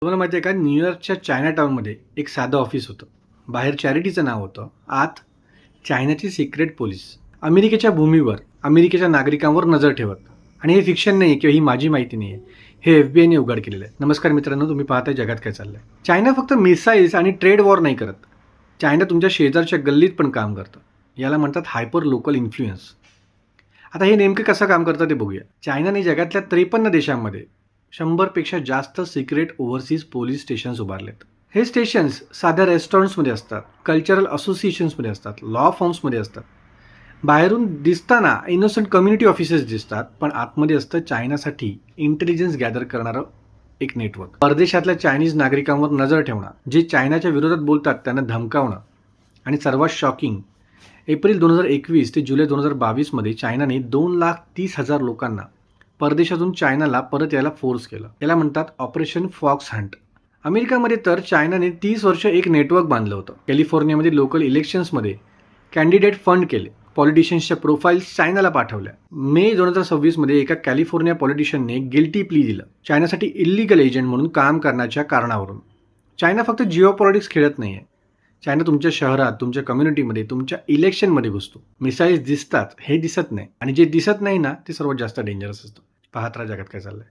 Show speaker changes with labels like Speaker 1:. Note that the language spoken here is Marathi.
Speaker 1: तुम्हाला माहिती आहे का, न्यूयॉर्कच्या चायनाटाउनमध्ये एक साधं ऑफिस होतं. बाहेर चॅरिटीचं नाव होतं, आत चायनाची सिक्रेट पोलीस अमेरिकेच्या भूमीवर अमेरिकेच्या नागरिकांवर नजर ठेवत. आणि हे फिक्शन नाही किंवा ही माझी माहिती नाही आहे, हे FBI ने उघड केलेलं आहे. नमस्कार मित्रांनो, तुम्ही पाहताय जगात काय चाललंय. चायना फक्त मिसाईल्स आणि ट्रेड वॉर नाही करत, चायना तुमच्या शेजारच्या गल्लीत पण काम करतं. याला म्हणतात हायपर लोकल इन्फ्लुएन्स. आता हे नेमकं कसं काम करतं ते बघूया. चायनाने जगातल्या 53 देशांमध्ये 100पेक्षा जास्त सिक्रेट ओव्हरसीज पोलीस स्टेशन्स उभारलेत. हे स्टेशन्स साध्या रेस्टॉरंट्समध्ये असतात, कल्चरल असोसिएशन्समध्ये असतात, लॉ फॉर्म्समध्ये असतात. बाहेरून दिसताना इनोसंट कम्युनिटी ऑफिसेस दिसतात, पण आतमध्ये असतं चायनासाठी इंटेलिजन्स गॅदर करणारं एक नेटवर्क. परदेशातल्या चायनीज नागरिकांवर नजर ठेवणं, जे चायनाच्या विरोधात बोलतात त्यांना धमकावणं. आणि सर्वात शॉकिंग, एप्रिल 2021 ते जुलै 2022 मध्ये चायनाने 2,30,000 लोकांना परदेशातून चायनाला परत यायला फोर्स केलं. याला म्हणतात ऑपरेशन फॉक्स हंट. अमेरिकामध्ये तर चायनाने 30 वर्ष एक नेटवर्क बांधलं होतं. कॅलिफोर्नियामध्ये लोकल इलेक्शन्समध्ये कॅन्डिडेट फंड केले, पॉलिटिशियन्सच्या प्रोफाईल्स चायनाला पाठवल्या. मे 2026 मध्ये एका कॅलिफोर्निया पॉलिटिशियनने गिल्टी प्ली दिलं, चायनासाठी इल्लीगल एजंट म्हणून काम करण्याच्या कारणावरून. चायना फक्त जिओ पॉलिटिक्स खेळत नाहीये, चायना तुमच्या शहरात, तुमच्या कम्युनिटीमध्ये, तुमच्या इलेक्शनमध्ये घुसतो. मिसाईल्स दिसतात, हे दिसत नाही, आणि जे दिसत नाही ना ते सर्वात जास्त डेंजरस असतं. पाहत राहा जगात काय चाललंय.